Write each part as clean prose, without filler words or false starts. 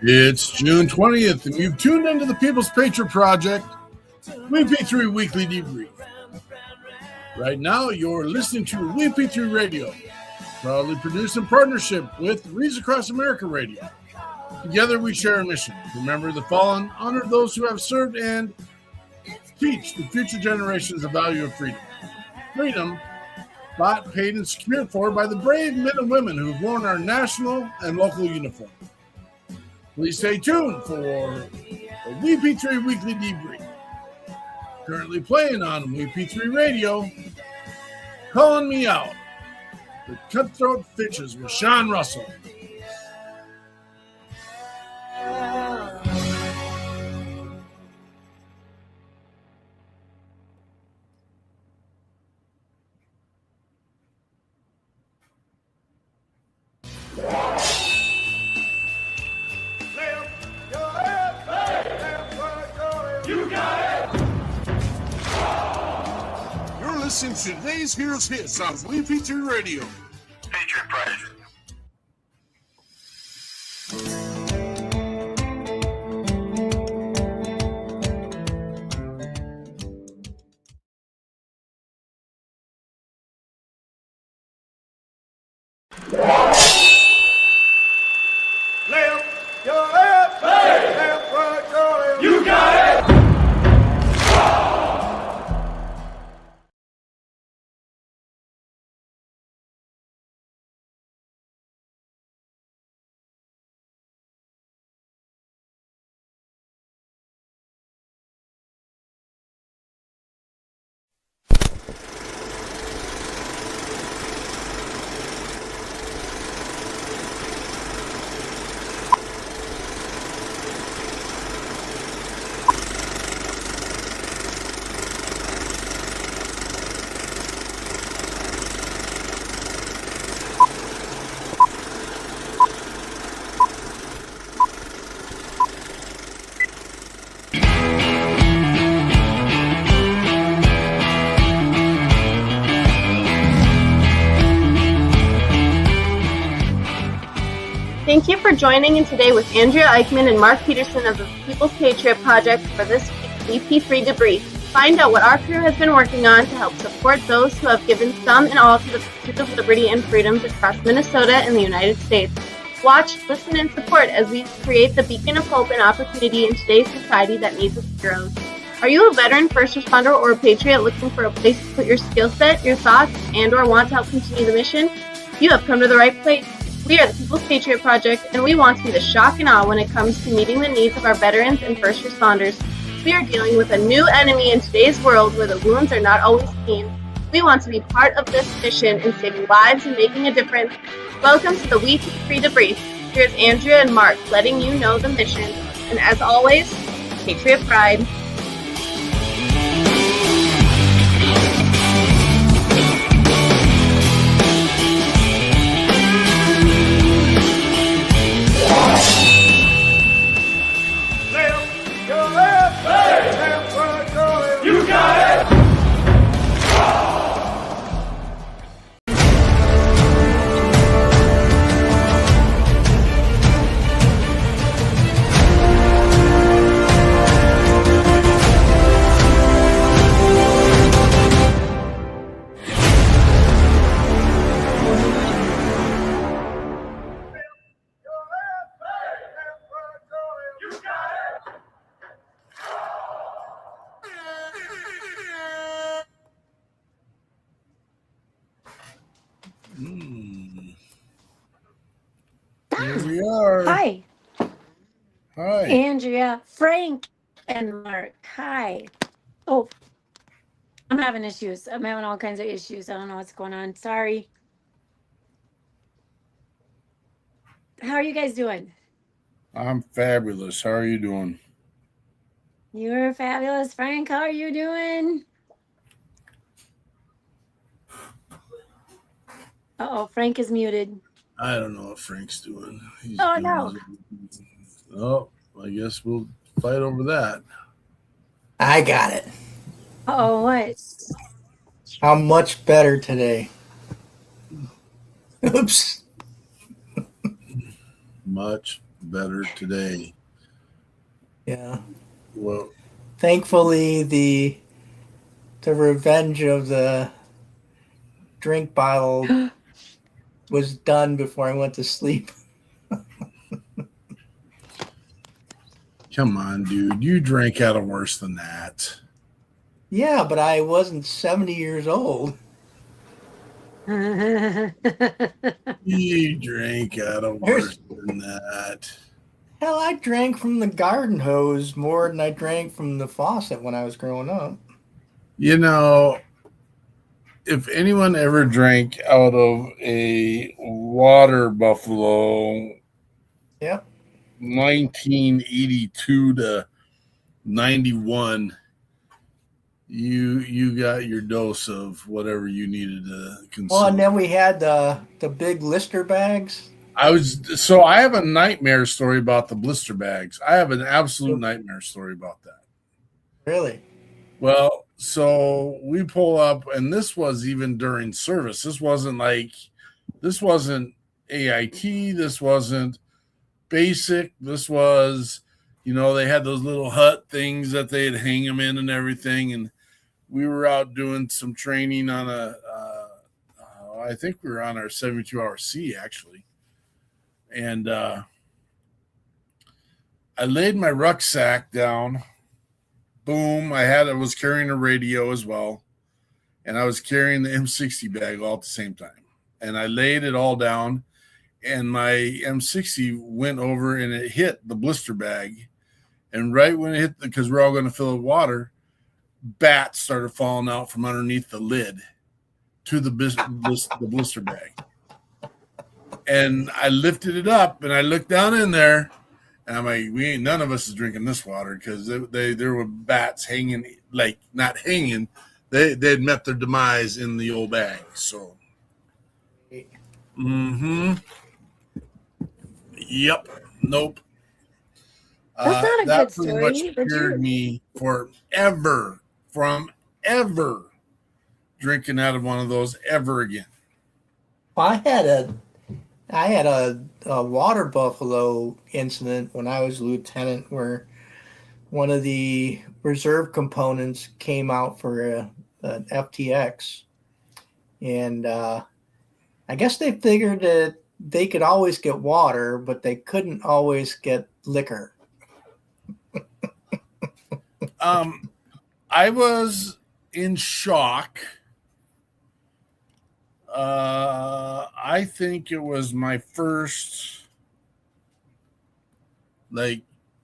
It's June 20th, and you've tuned into the People's Patriot Project, WeP3 Weekly Debrief. Right now, you're listening to WeP3 Radio, proudly produced in partnership with Reads Across America Radio. Together, we share a mission: remember the fallen, honor those who have served, and teach the future generations the value of freedom. Freedom, bought, paid, and secured for by the brave men and women who've worn our national and local uniform. Please stay tuned for the WeP3 Weekly Debrief. Currently playing on WeP3 Radio, Calling Me Out, the Cutthroat Fishes with Sean Russell. Listen to today's Heroes Hits on WeP3 Radio. Patriot Project. You got it! Thank you for joining in today with Andrea Eichmann and Mark Peterson of the People's Patriot Project for this week's WeP3 Debrief. Find out what our crew has been working on to help support those who have given some and all to the pursuit of liberty and freedoms across Minnesota and the United States. Watch, listen, and support as we create the beacon of hope and opportunity in today's society that needs us heroes. Are you a veteran, first responder, or a patriot looking for a place to put your skill set, your thoughts, and or want to help continue the mission? You have come to the right place. We are the People's Patriot Project, and we want to be the shock and awe when it comes to meeting the needs of our veterans and first responders. We are dealing with a new enemy in today's world where the wounds are not always clean. We want to be part of this mission in saving lives and making a difference. Welcome to the WeP3 Debrief. Here's Andrea and Mark letting you know the mission. And as always, Patriot Pride. You got it! Here we are. Hi. Hi. Andrea, Frank, and Mark. Hi. Oh, I'm having issues. I'm having all kinds of issues. I don't know what's going on. Sorry. How are you guys doing? I'm fabulous. How are you doing? You're fabulous. Frank, how are you doing? Uh-oh, Frank is muted. I don't know what Frank's doing. He's Oh, doing no. Oh, I guess we'll fight over that. I got it. Uh-oh, what? I'm much better today. Oops. Much better today. Yeah. Well, Thankfully, the revenge of the drink bottle was done before I went to sleep. come on, dude. You drank out of worse than that. Yeah, but I wasn't 70 years old. You drank out of worse than that. Hell, I drank from the garden hose more than I drank from the faucet when I was growing up. You know, if anyone ever drank out of a water buffalo, Yep. 1982 to 91, you got your dose of whatever you needed to consume. Well, and then we had the big blister bags. I have a nightmare story about the blister bags. I have an absolute nightmare story about that. Really? Well, so we pull up, and this was even during service. This wasn't AIT. This wasn't basic. This was, they had those little hut things that they'd hang them in and everything. And we were out doing some training on I think we were on our 72-hour C actually. And I laid my rucksack down. Boom. I was carrying a radio as well. And I was carrying the M60 bag all at the same time. And I laid it all down. And my M60 went over and it hit the blister bag. And right when it hit, because we're all going to fill it with water, bats started falling out from underneath the lid to the blister bag. And I lifted it up and I looked down in there and I'm like, none of us is drinking this water because there were bats hanging, like not hanging. They'd met their demise in the old bag. So, yep, nope. That's not a that good pretty story. much cured me forever from ever drinking out of one of those ever again. Well, I had a water buffalo incident when I was lieutenant where one of the reserve components came out for an FTX. And I guess they figured that they could always get water, but they couldn't always get liquor. I was in shock. I think it was my first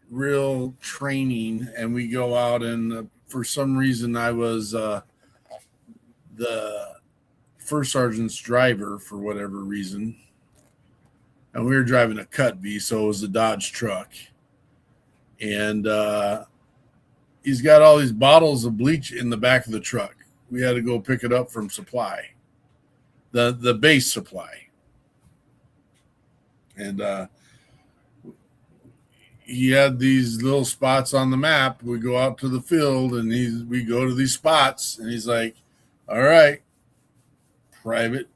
real training, and we go out and for some reason I was the first sergeant's driver for whatever reason, and we were driving a Cut V, so it was a Dodge truck, and he's got all these bottles of bleach in the back of the truck. We had to go pick it up from supply, the base supply. And he had these little spots on the map. We go out to the field and we go to these spots and he's like, all right, private,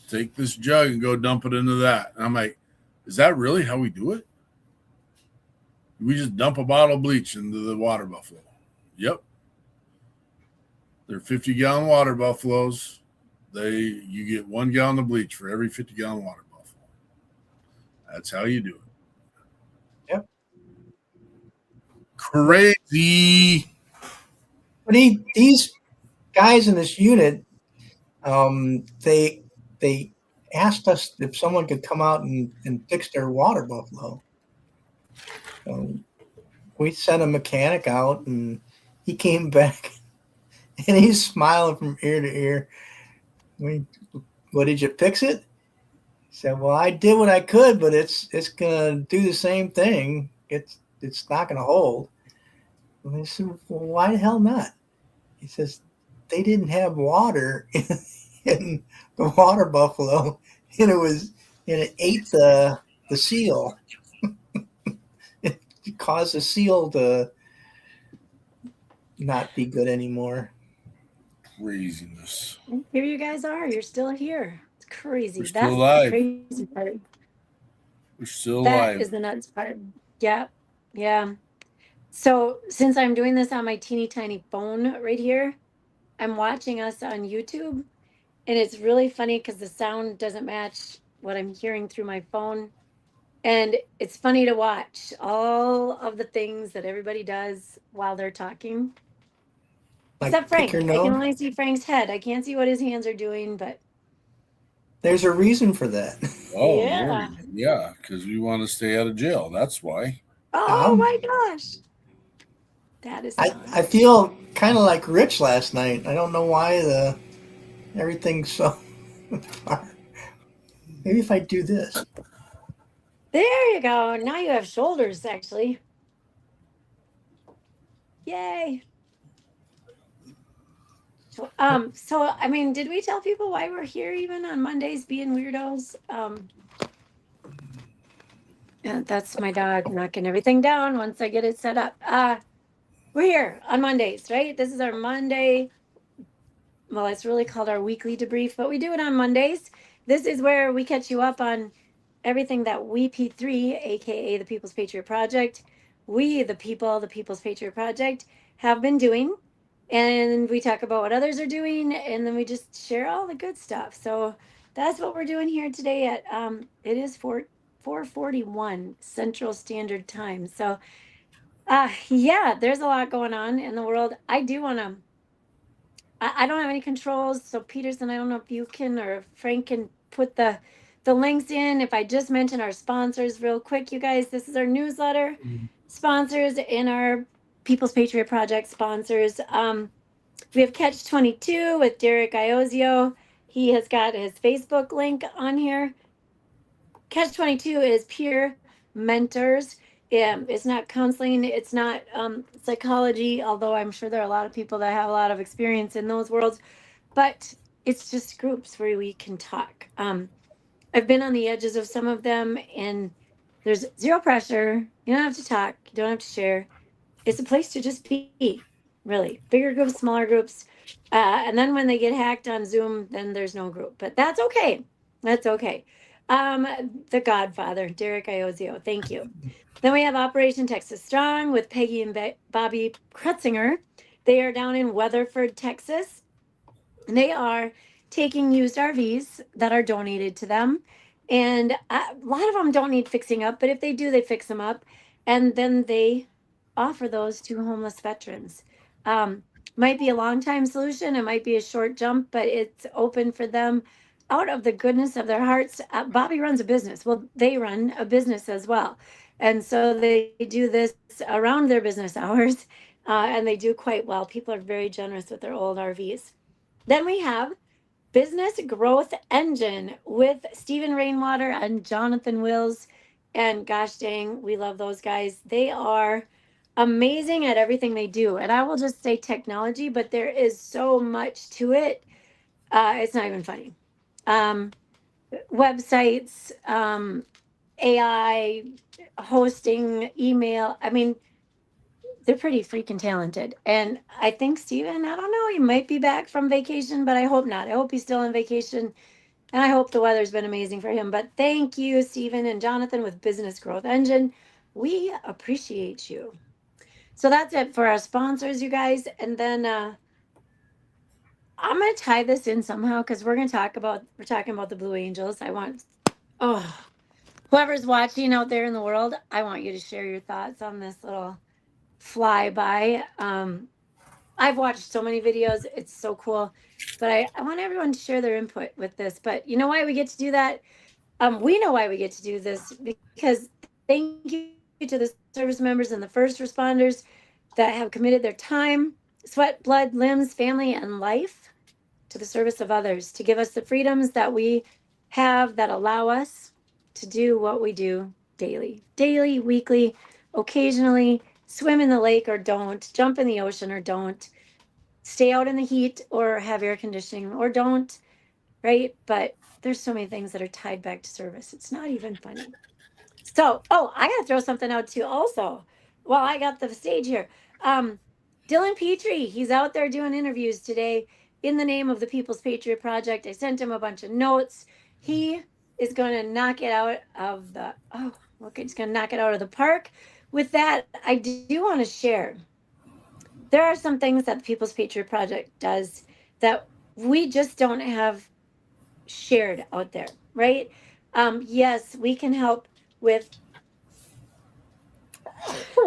take this jug and go dump it into that. And I'm like, is that really how we do it? We just dump a bottle of bleach into the water buffalo. Yep. They're 50-gallon water buffaloes. You get 1 gallon of bleach for every 50-gallon water buffalo. That's how you do it. Yep. Crazy. But these guys in this unit, they asked us if someone could come out and fix their water buffalo. So we sent a mechanic out, and he came back, and he's smiling from ear to ear. What, did you fix it? He said, well, I did what I could, but it's gonna do the same thing. It's not gonna hold. And I said, well, why the hell not? He says, they didn't have water in the water buffalo, and it ate the seal. It caused the seal to not be good anymore. Craziness. Here you guys are. You're still here. It's crazy. We're still That's alive. the crazy part. We're still That alive. is the nuts part. Yeah. Yeah. So since I'm doing this on my teeny tiny phone right here, I'm watching us on YouTube, and it's really funny because the sound doesn't match what I'm hearing through my phone. And it's funny to watch all of the things that everybody does while they're talking. Except Like pick your Frank. I can nose. only see Frank's head. I can't see what his hands are doing, but There's a reason for that. Oh, yeah. yeah, because we want to stay out of jail. That's why. Oh Um, my gosh. That is I fun. feel kind of like Rich last night. I don't know why everything's so far. Maybe if I do this. There you go. Now you have shoulders, actually. Yay. So I mean, did we tell people why we're here even on Mondays being weirdos? Yeah, that's my dog knocking everything down once I get it set up. We're here on Mondays, right? This is our Monday. Well, it's really called our weekly debrief, but we do it on Mondays. This is where we catch you up on everything that WeP3, aka the People's Patriot Project, we, the people, the People's Patriot Project, have been doing. And we talk about what others are doing, and then we just share all the good stuff. So that's what we're doing here today at it is 4:41 Central Standard Time. So yeah, there's a lot going on in the world. I do want to I don't have any controls. So Peterson, I don't know if you can or if Frank can put the links in. If I just mention our sponsors real quick, you guys, this is our newsletter sponsors and our People's Patriot Project sponsors. We have Catch 22 with Derek Iozio. He has got his Facebook link on here. Catch 22 is peer mentors. It's not counseling, it's not psychology, although I'm sure there are a lot of people that have a lot of experience in those worlds, but it's just groups where we can talk. I've been on the edges of some of them, and there's zero pressure. You don't have to talk, you don't have to share. It's a place to just be, really. Bigger groups, smaller groups. And then when they get hacked on Zoom, then there's no group. But that's okay. That's okay. The Godfather, Derek Iozio. Thank you. Then we have Operation Texas Strong with Peggy and Bobby Krutzinger. They are down in Weatherford, Texas. And they are taking used RVs that are donated to them. And a lot of them don't need fixing up, but if they do, they fix them up. And then they offer those to homeless veterans. Might be a long time solution, it might be a short jump, but it's open for them out of the goodness of their hearts. Bobby runs a business. Well, they run a business as well. And so they do this around their business hours, and they do quite well. People are very generous with their old RVs. Then we have Business Growth Engine with Stephen Rainwater and Jonathan Wills. And gosh dang, we love those guys. They are amazing at everything they do. And I will just say technology, but there is so much to it. It's not even funny. Websites, AI, hosting, email. I mean, they're pretty freaking talented. And I think Steven, I don't know, he might be back from vacation, but I hope not. I hope he's still on vacation. And I hope the weather's been amazing for him. But thank you, Steven and Jonathan with Business Growth Engine. We appreciate you. So that's it for our sponsors, you guys. And then I'm going to tie this in somehow because we're talking about the Blue Angels. Whoever's watching out there in the world, I want you to share your thoughts on this little flyby. I've watched so many videos. It's so cool. But I want everyone to share their input with this. But you know why we get to do that? We know why we get to do this because thank you to the service members and the first responders that have committed their time, sweat, blood, limbs, family, and life to the service of others to give us the freedoms that we have that allow us to do what we do daily, weekly, occasionally, swim in the lake or don't, jump in the ocean or don't, stay out in the heat or have air conditioning or don't, right? But there's so many things that are tied back to service. It's not even funny. So, I got to throw something out too also. Well, I got the stage here. Dylan Petrie, he's out there doing interviews today in the name of the People's Patriot Project. I sent him a bunch of notes. He is going to knock it out of the, it's going to knock it out of the park. With that, I do want to share. There are some things that the People's Patriot Project does that we just don't have shared out there, right? Yes, we can help with,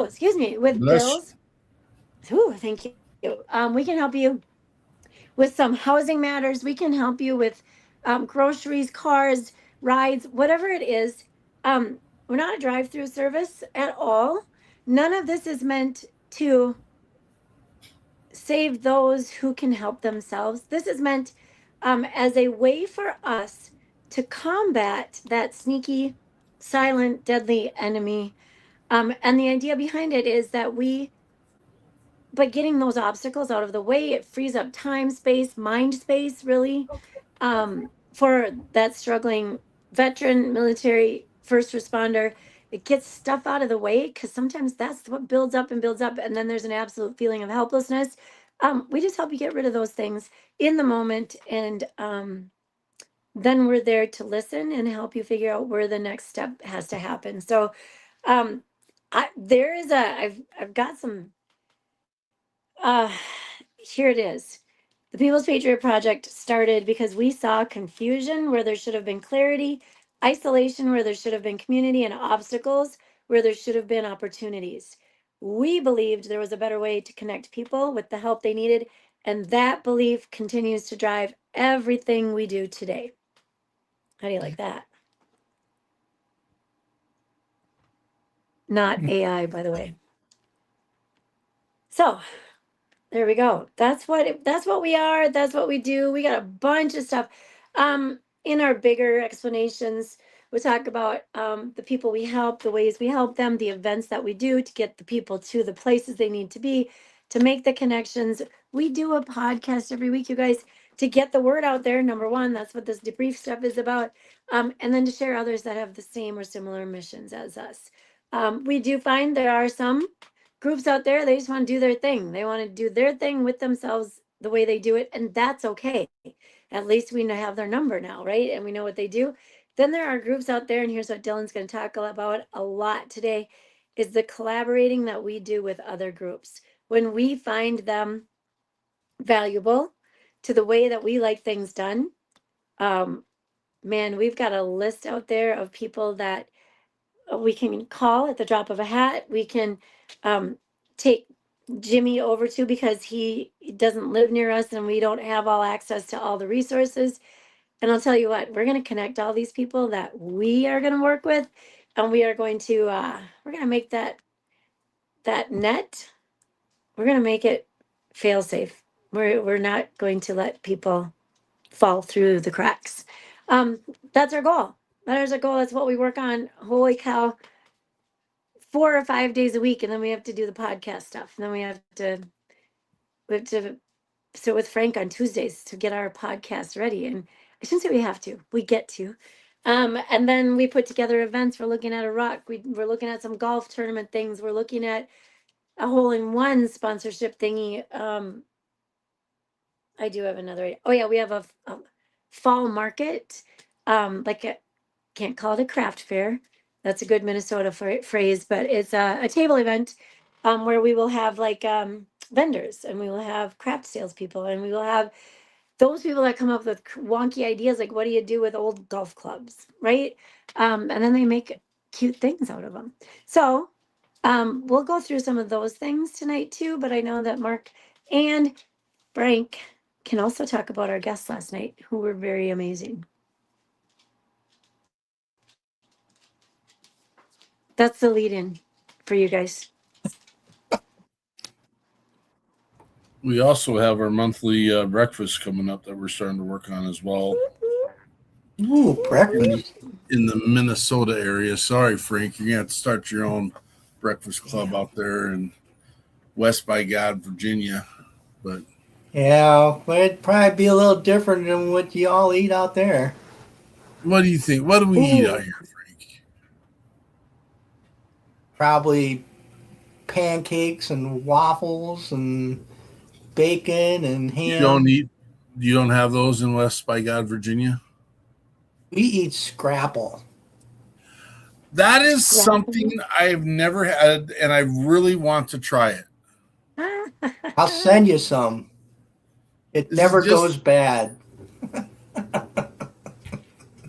excuse me, with bills. Thank you. We can help you with some housing matters. We can help you with groceries, cars, rides, whatever it is. We're not a drive-through service at all. None of this is meant to save those who can help themselves. This is meant as a way for us to combat that sneaky, silent, deadly enemy. And the idea behind it is that by getting those obstacles out of the way, it frees up time, space, mind space, really, for that struggling veteran, military, first responder. It gets stuff out of the way because sometimes that's what builds up and builds up. And then there's an absolute feeling of helplessness. We just help you get rid of those things in the moment. And then we're there to listen and help you figure out where the next step has to happen. So I've got some, here it is. The People's Patriot Project started because we saw confusion where there should have been clarity, isolation where there should have been community, and obstacles where there should have been opportunities. We believed there was a better way to connect people with the help they needed, and that belief continues to drive everything we do today. How do you like that? Not AI, by the way. So there we go. That's what we are. That's what we do. We got a bunch of stuff. In our bigger explanations, we talk about the people we help, the ways we help them, the events that we do to get the people to the places they need to be, to make the connections. We do a podcast every week, you guys, to get the word out there. Number one, that's what this debrief stuff is about. And then to share others that have the same or similar missions as us. We do find there are some groups out there, they just want to do their thing. They want to do their thing with themselves the way they do it, and that's okay. At least we have their number now, right? And we know what they do. Then there are groups out there, and here's what Dylan's going to talk about a lot today, is the collaborating that we do with other groups. When we find them valuable to the way that we like things done, man, we've got a list out there of people that we can call at the drop of a hat. We can take Jimmy over to because he doesn't live near us and we don't have all access to all the resources. And I'll tell you what, we're going to connect all these people that we are going to work with, and we are going to we're going to make that net. We're going to make it fail safe. We're not going to let people fall through the cracks. That's our goal. That is our goal. That's what we work on. Holy cow. 4 or 5 days a week, and then we have to do the podcast stuff. And then we have to sit with Frank on Tuesdays to get our podcast ready. And I shouldn't say we have to, we get to. And then we put together events. We're looking at a rock. We're looking at some golf tournament things. We're looking at a hole-in-one sponsorship thingy. I do have another. Oh yeah, we have a fall market. Can't call it a craft fair. That's a good Minnesota phrase, but it's a table event where we will have vendors, and we will have craft salespeople, and we will have those people that come up with wonky ideas, like what do you do with old golf clubs, right? And then they make cute things out of them. So we'll go through some of those things tonight too, but I know that Mark and Frank can also talk about our guests last night, who were very amazing. That's the lead in for you guys. We also have our monthly breakfast coming up that we're starting to work on as well. Ooh, breakfast. In the Minnesota area. Sorry, Frank, you're going to have to start your own breakfast club out there in West by God, Virginia. But yeah, but it'd probably be a little different than what you all eat out there. What do you think? What do we eat out here, Frank? Probably pancakes and waffles and bacon and ham. You don't have those in West by God, Virginia? We eat scrapple. That is Scrapple? something I've never had, and I really want to try it. I'll send you some. It This never is just- goes bad.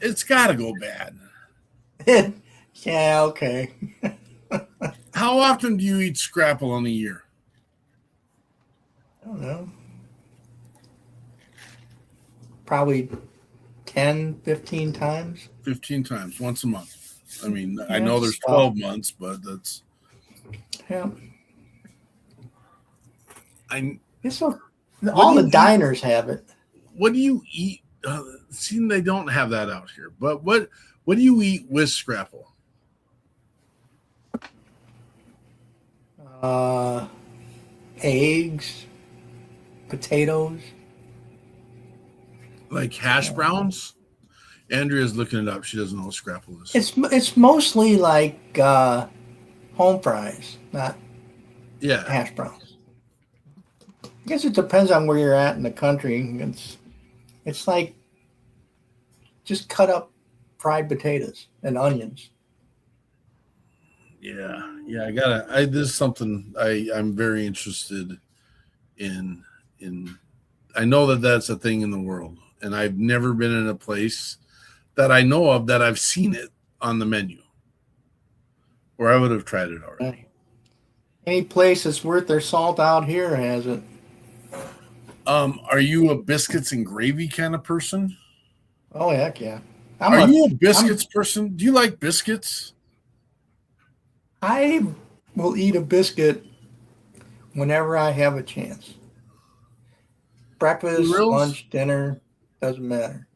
It's got to go bad. Yeah, okay. How often do you eat scrapple in a year? I don't know. Probably 10, 15 times. 15 times, once a month. I mean, I Yeah, know there's stop. 12 months, but that's Yeah. I. All do the you diners have it. What do you eat? See, they don't have that out here. But what do you eat with scrapple? Eggs, potatoes. Like hash browns? Andrea's looking it up. She doesn't know what scrapple is. It's mostly like home fries, not Yeah. hash browns. I guess it depends on where you're at in the country. It's like just cut up fried potatoes and onions. Yeah. This is something I'm very interested in. I know that that's a thing in the world, and I've never been in a place that I know of that I've seen it on the menu, or I would have tried it already. Any place that's worth their salt out here has it. Are you a biscuits and gravy kind of person? Oh, heck yeah. Are you a biscuits person? Do you like biscuits? I will eat a biscuit whenever I have a chance. Breakfast, Grills? lunch, dinner, doesn't matter.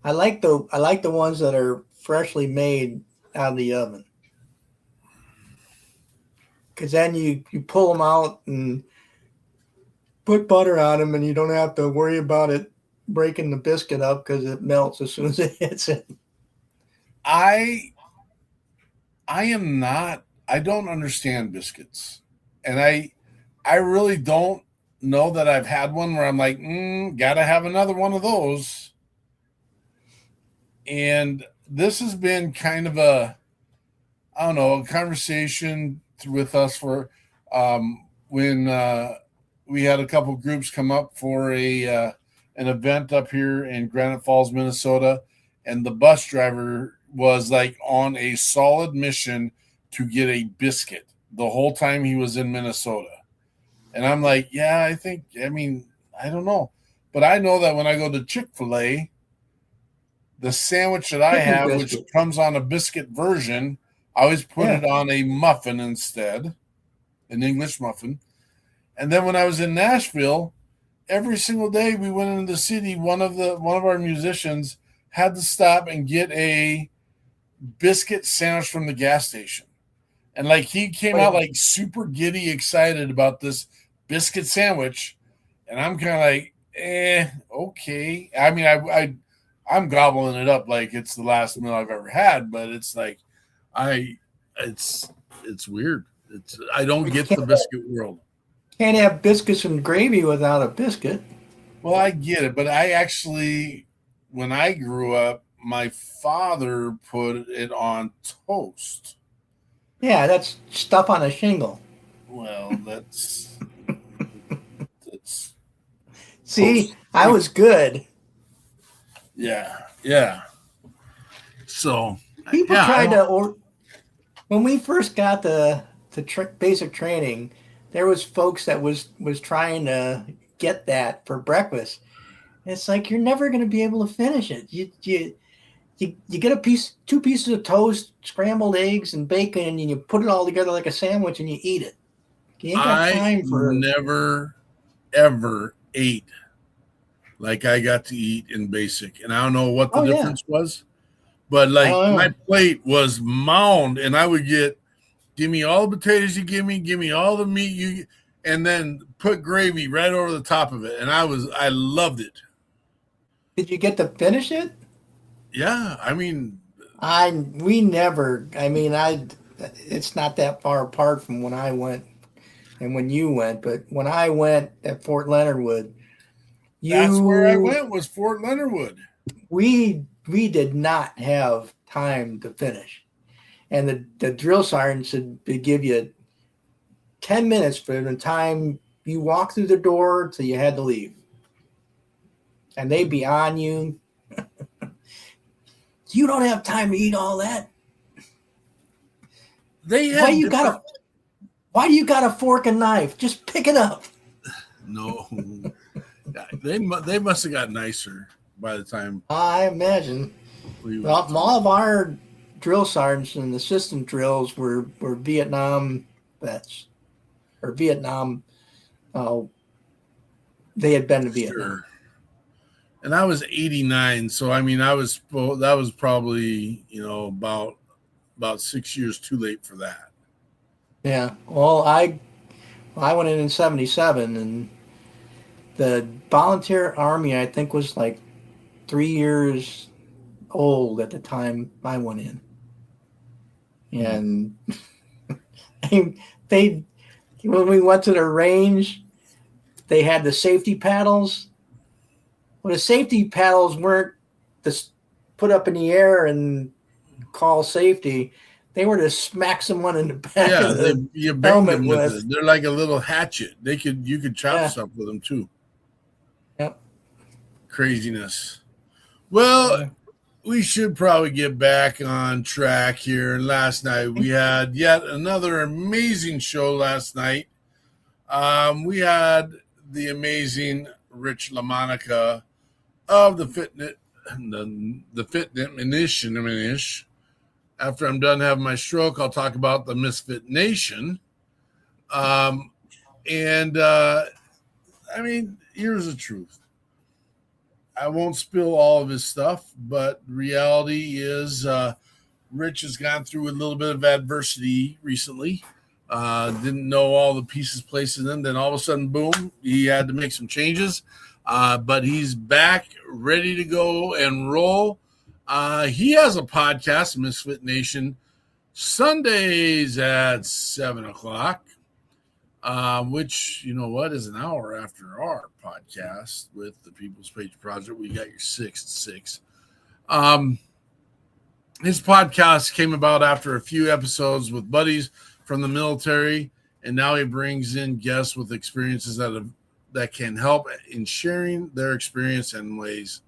I like the ones that are freshly made out of the oven. Because then you pull them out and put butter on them, and you don't have to worry about it breaking the biscuit up because it melts as soon as it hits it. I don't understand biscuits. And I really don't know that I've had one where I'm like, gotta have another one of those. And this has been kind of a conversation with us for when we had a couple groups come up for an event up here in Granite Falls, Minnesota, and the bus driver was like on a solid mission to get a biscuit the whole time he was in Minnesota. And I'm like, I don't know. But I know that when I go to Chick-fil-A, the sandwich that I have, which comes on a biscuit version, I always put it on a muffin instead, an English muffin. And then when I was in Nashville, every single day we went into the city, one of our musicians had to stop and get a biscuit sandwich from the gas station. And like he came out like super giddy excited about this biscuit sandwich. And I'm kind of like, okay. I mean, I'm gobbling it up like it's the last meal I've ever had, but it's like it's weird. I don't get the biscuit world. Can't have biscuits and gravy without a biscuit. Well, I get it, but I actually, when I grew up, my father put it on toast. Yeah, that's stuff on a shingle. Well, that's See, toast. I was good. Yeah. So people tried to, when we first got the basic training, there was folks that was trying to get that for breakfast. And it's like, you're never going to be able to finish it. You get two pieces of toast, scrambled eggs, and bacon, and you put it all together like a sandwich, and you eat it. You ain't got time for. I never ever ate like I got to eat in basic, and I don't know what the difference was, but like my plate was mound, and I would give me all the potatoes you give me all the meat you, and then put gravy right over the top of it, and I loved it. Did you get to finish it? Yeah, I mean, it's not that far apart from when I went and when you went, but when I went at Fort Leonard Wood, that's where I went, was Fort Leonard Wood. We we did not have time to finish. And the drill sergeant said to give you 10 minutes from the time you walk through the door till you had to leave. And they'd be on you. You don't have time to eat all that. Why do you got a fork and knife? Just pick it up. No. They must have got nicer by the time. I imagine. All of our drill sergeants and the system drills were Vietnam vets. Or Vietnam. They had been to Vietnam. Sure. And I was 89, so I mean, that was probably about 6 years too late for that. Yeah. Well, I went in 77, and the volunteer army I think was like 3 years old at the time I went in, and they when we went to the range, they had the safety paddles. Well, the safety paddles weren't just put up in the air and call safety. They were to smack someone in the back of the helmet with it. They're like a little hatchet. You could chop stuff with them too. Yep. Craziness. Well, we should probably get back on track here. And last night we had yet another amazing show last night. We had the amazing Rich LaMonica of the Fitness Nation. After I'm done having my stroke, I'll talk about the Misfit Nation. I mean, here's the truth. I won't spill all of his stuff, but reality is Rich has gone through a little bit of adversity recently. Didn't know all the pieces placed in them. Then all of a sudden, boom, he had to make some changes. But he's back, ready to go and roll. He has a podcast, Misfit Nation, Sundays at 7:00, which, you know what, is an hour after our podcast with the People's Patriot Project. We got your 6 to 6. His podcast came about after a few episodes with buddies from the military, and now he brings in guests with experiences that can help in sharing their experience and ways.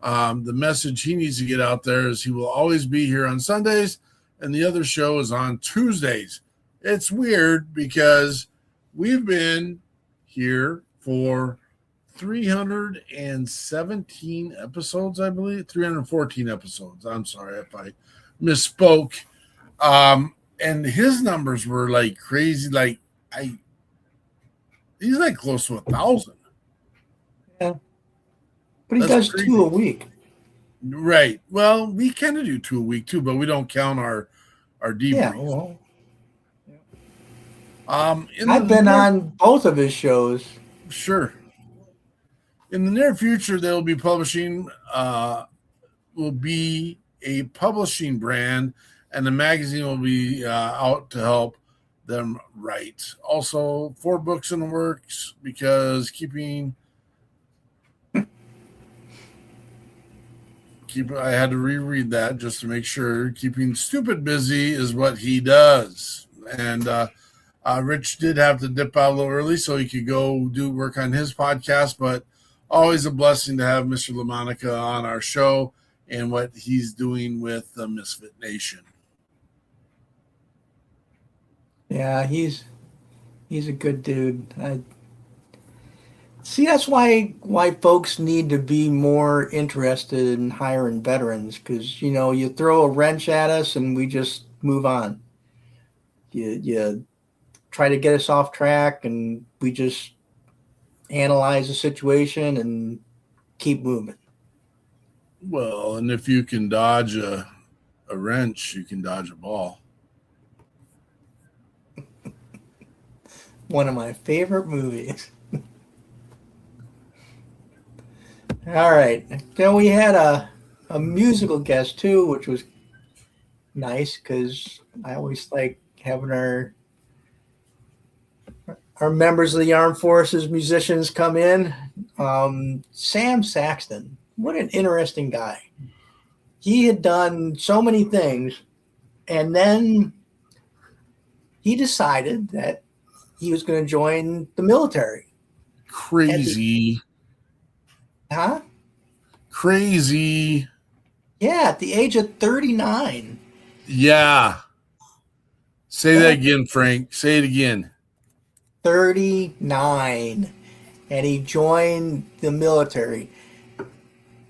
The message he needs to get out there is he will always be here on Sundays, and the other show is on Tuesdays. It's weird because we've been here for 317 episodes, I believe. 314 episodes. I'm sorry if I misspoke. And his numbers were like crazy. He's like close to 1,000. Yeah. But he does crazy. 2 a week. Right. Well, we kind of do 2 a week too, but we don't count our debrief. Yeah. Well, I've been on both of his shows. Sure. In the near future, they'll be publishing, will be a publishing brand, and the magazine will be out to help them write. Also, 4 books in the works because I had to reread that just to make sure. Keeping stupid busy is what he does. And Rich did have to dip out a little early so he could go do work on his podcast, but always a blessing to have Mr. LaMonica on our show and what he's doing with the Misfit Nation. Yeah, he's a good dude. See, that's why folks need to be more interested in hiring veterans, because, you throw a wrench at us and we just move on. You try to get us off track and we just analyze the situation and keep moving. Well, and if you can dodge a wrench, you can dodge a ball. One of my favorite movies. All right. Then we had a musical guest too, which was nice because I always like having our members of the armed forces musicians come in. Sam Saxton, what an interesting guy. he had done so many things, and then he decided that he was going to join the military. Crazy. Crazy. Yeah, at the age of 39. Yeah. Say that again, Frank. Say it again. 39. And he joined the military.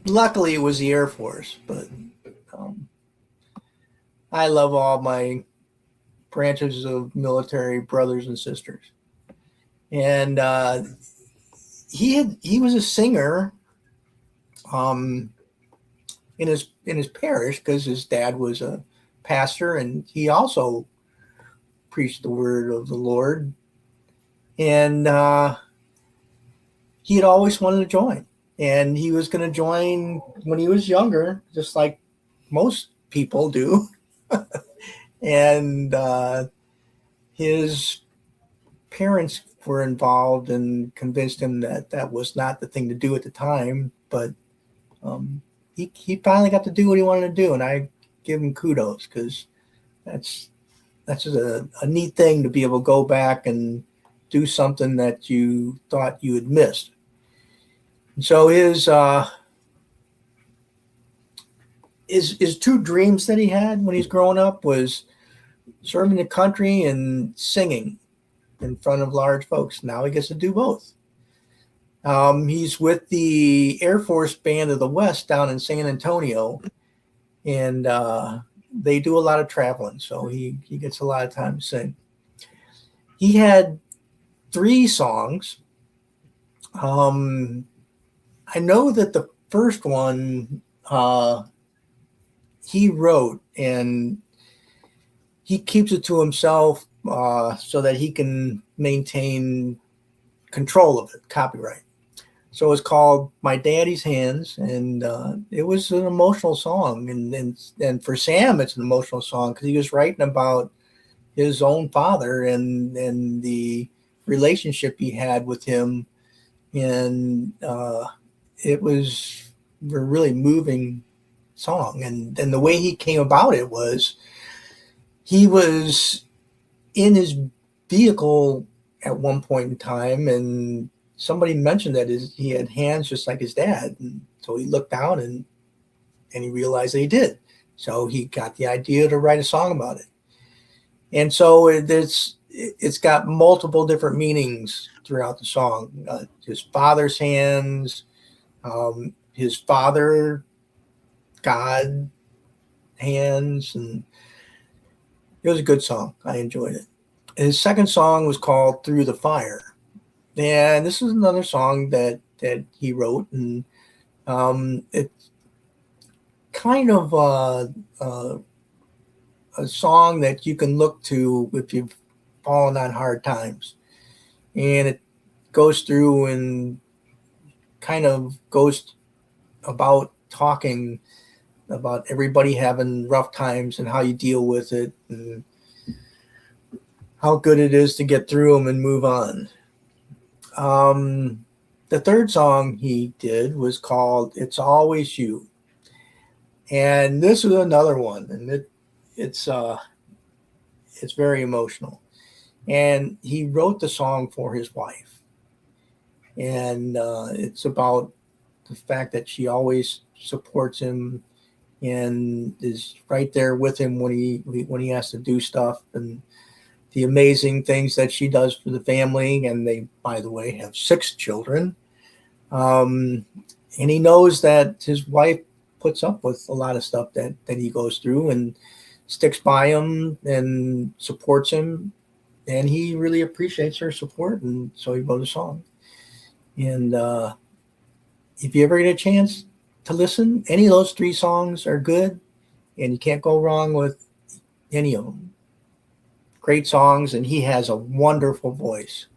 Luckily, it was the Air Force, but I love all my branches of military brothers and sisters. And he was a singer in his parish because his dad was a pastor, and he also preached the word of the Lord. And he had always wanted to join, and he was going to join when he was younger, just like most people do. And his parents were involved and convinced him that that was not the thing to do at the time, but he finally got to do what he wanted to do, and I give him kudos, because that's just a neat thing to be able to go back and do something that you thought you had missed. And so his two dreams that he had when he's growing up was serving the country and singing in front of large folks. Now he gets to do both. He's with the Air Force Band of the West down in San Antonio, and they do a lot of traveling, so he gets a lot of time to sing. He had 3 songs. I know that the first one he wrote, and he keeps it to himself so that he can maintain control of it, copyright. So it's called My Daddy's Hands, and it was an emotional song. And for Sam, it's an emotional song because he was writing about his own father and the relationship he had with him. And it was a really moving song. And the way he came about it was he was in his vehicle at one point in time, and somebody mentioned that he had hands just like his dad. And so he looked down and he realized that he did. So he got the idea to write a song about it. And so it's got multiple different meanings throughout the song. His father's hands, his father, God, hands, and it was a good song. I enjoyed it. His second song was called Through the Fire. And this is another song that he wrote, and it's kind of a song that you can look to if you've fallen on hard times. And it goes through and kind of goes about talking about everybody having rough times and how you deal with it and how good it is to get through them and move on. The third song he did was called It's Always You. And this is another one, and it's very emotional. And he wrote the song for his wife. And it's about the fact that she always supports him and is right there with him when he has to do stuff, and the amazing things that she does for the family. And they, by the way, have 6 children. And he knows that his wife puts up with a lot of stuff that he goes through and sticks by him and supports him. And he really appreciates her support. And so he wrote a song. And if you ever get a chance to listen, any of those 3 songs are good, and you can't go wrong with any of them. Great songs, and he has a wonderful voice.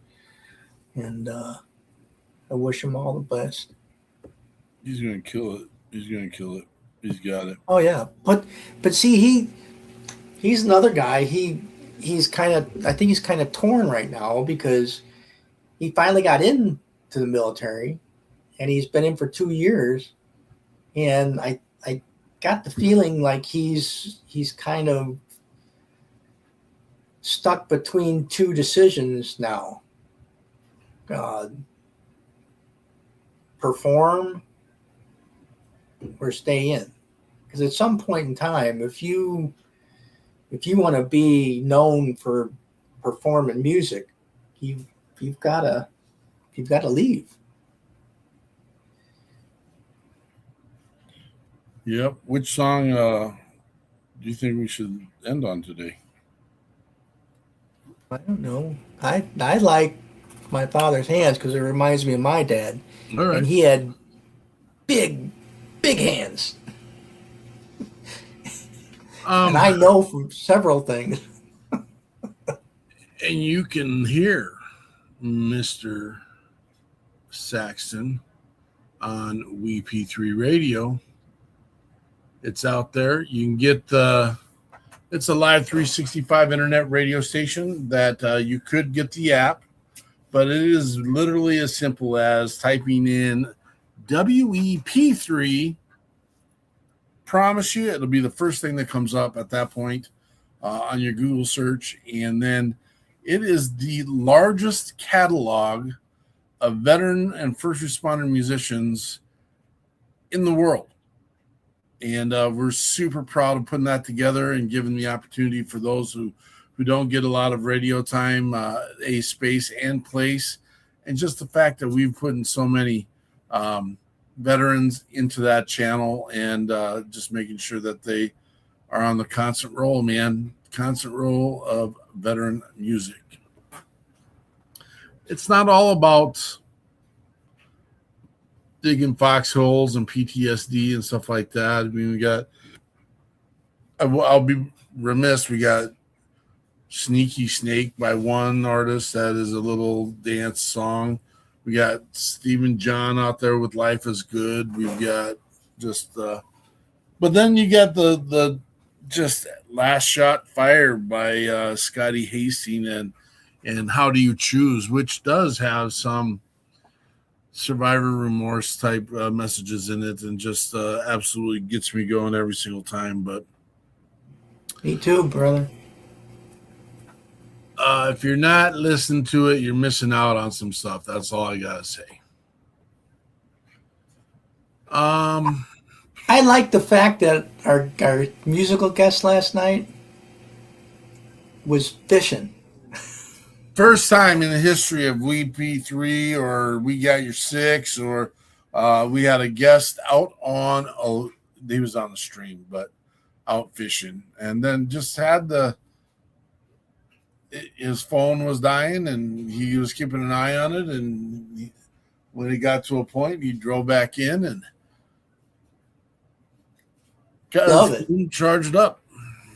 And I wish him all the best. He's going to kill it. He's going to kill it. He's got it. Oh yeah, but see, he's another guy. He's kind of, I think he's kind of torn right now because he finally got into the military, and he's been in for 2 years. And I got the feeling like he's kind of stuck between two decisions now. Perform or stay in. Because at some point in time, if you want to be known for performing music, you've got to leave. Yep. Which song do you think we should end on today? I don't know. I like My Father's Hands because it reminds me of my dad. All right. And he had big hands. And I know from several things. And you can hear Mr. Saxton on WeP3 Radio. It's out there. You can get it's a live 365 internet radio station that you could get the app, but it is literally as simple as typing in WeP3. Promise you, it'll be the first thing that comes up at that point on your Google search. And then it is the largest catalog of veteran and first responder musicians in the world. And we're super proud of putting that together and giving the opportunity for those who don't get a lot of radio time, a space and place. And just the fact that we've put in so many veterans into that channel and just making sure that they are on the constant roll, man. Constant roll of veteran music. It's not all about digging foxholes and PTSD and stuff like that. I mean, we got, I'll be remiss, we got Sneaky Snake by one artist that is a little dance song. We got Stephen John out there with Life is Good. We've got just, but then you got the just Last Shot Fired by Scotty Hastings and How Do You Choose, which does have some survivor remorse type messages in it, and just absolutely gets me going every single time. But me too, brother. If you're not listening to it, you're missing out on some stuff. That's all I gotta say. I like the fact that our musical guest last night was fishing. First time in the history of WeP3 or We Got Your Six, or we had a guest out on, he was on the stream, but out fishing. And then just had his phone was dying and he was keeping an eye on it. And when he got to a point, he drove back in and got his phone charged up.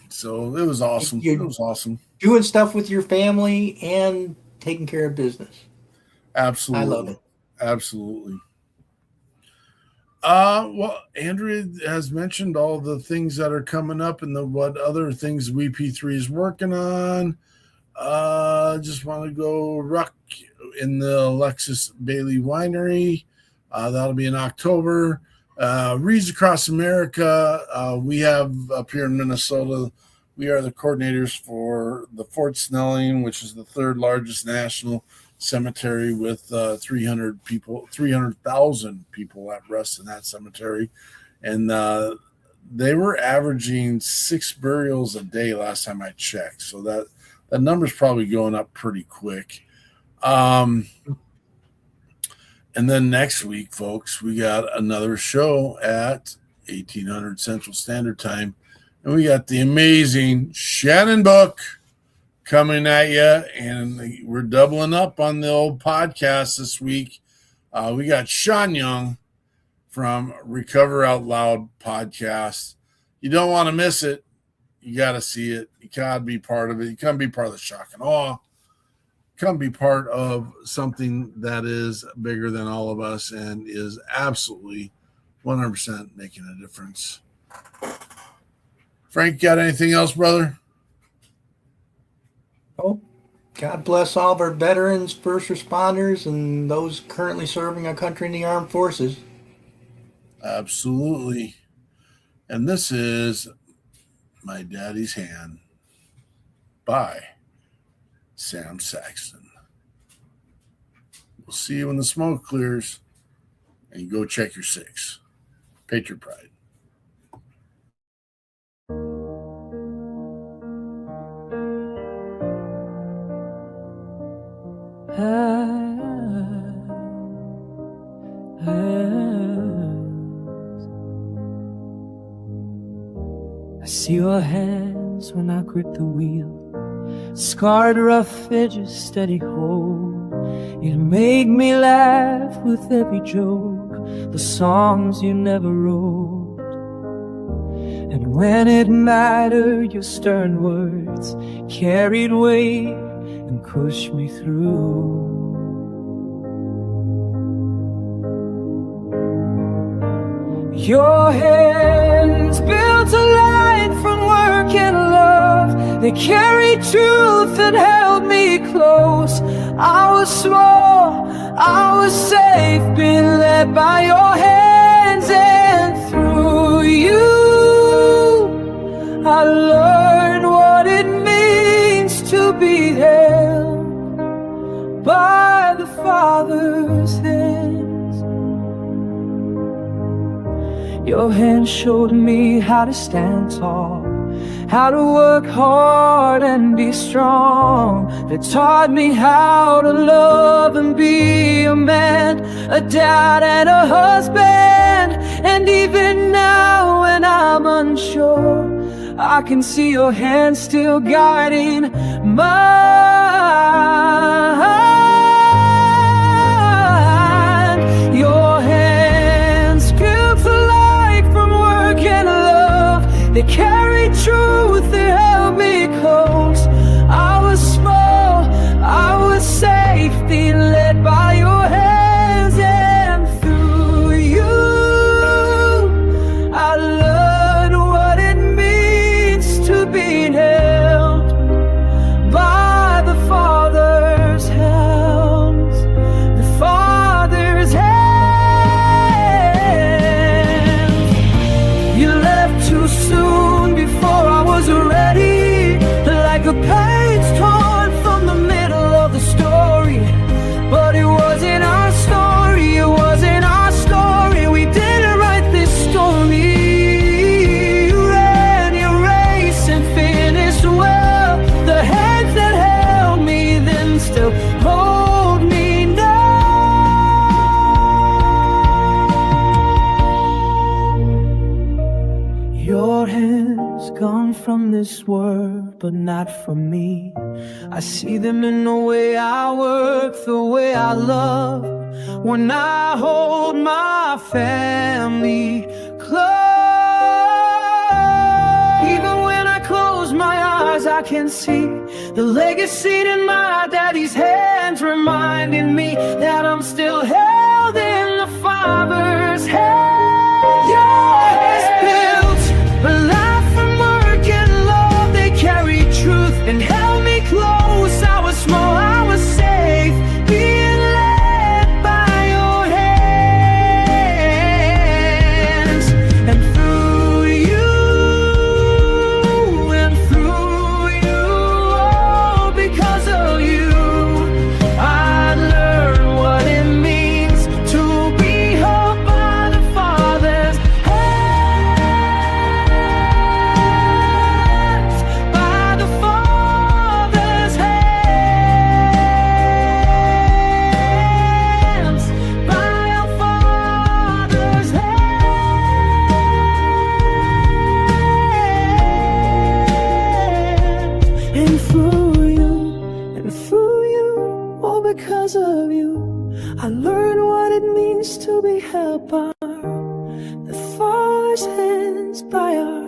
So it was awesome. It was awesome. Doing stuff with your family and taking care of business. Absolutely. I love it. Absolutely. Well, Andrea has mentioned all the things that are coming up and what other things WeP3 is working on. Just want to go Ruck in the Alexis Bailey Winery. That'll be in October. Reads Across America. We have up here in Minnesota, we are the coordinators for the Fort Snelling, which is the third largest national cemetery with 300,000 people at rest in that cemetery. And they were averaging 6 burials a day last time I checked. So that number's probably going up pretty quick. And then next week, folks, we got another show at 1800 Central Standard Time. And we got the amazing Shannon Book coming at you. And we're doubling up on the old podcast this week. We got Sean Young from Recover Out Loud podcast. You don't want to miss it. You got to see it. You got to be part of it. You can be part of the shock and awe. Come be part of something that is bigger than all of us and is absolutely 100% making a difference. Frank, got anything else, brother? Oh, God bless all of our veterans, first responders, and those currently serving our country in the armed forces. Absolutely. And this is My Daddy's Hand by Sam Saxton. We'll see you when the smoke clears, and go check your 6. Patriot Pride. I see your hands when I grip the wheel, scarred rough edges, steady hold. You make me laugh with every joke, the songs you never wrote. And when it mattered, your stern words carried weight and pushed me through. Your hands built a line from work and love. They carried truth and held me close. I was small, I was safe, being led by your hands. And through you, I learned what it means to be held by the Father's hands. Your hand showed me how to stand tall, how to work hard and be strong. They taught me how to love and be a man, a dad and a husband. And even now when I'm unsure, I can see your hand still guiding mine. Your hands built a life from work and love. They carried truth, they held me close. I was small, I was safe, being led by your hands. And through you, I learned what it means to be held by the Father's hands. The Father's hands. You left too soon before I was ready, like a page torn from the middle of the story. But it wasn't our story, it wasn't our story. We didn't write this story. You ran your race and finished well. The hands that held me then still hold me now. Your hands gone from this world, but not from me. I see them in the way I work, the way I love, when I hold my family close. Even when I close my eyes, I can see the legacy in my daddy's hands, reminding me that I'm still held in the Father's hand. Your hands built a life from work and love. They carried truth and held me close. I was small, I was safe, being led by your hands. And through you, oh, because of you, I learned what it means to be held by the Father's hands, by the Father's hands, by our Father's hands. And through you, all because of you, I learned what it means to be held by the Father's hands, by our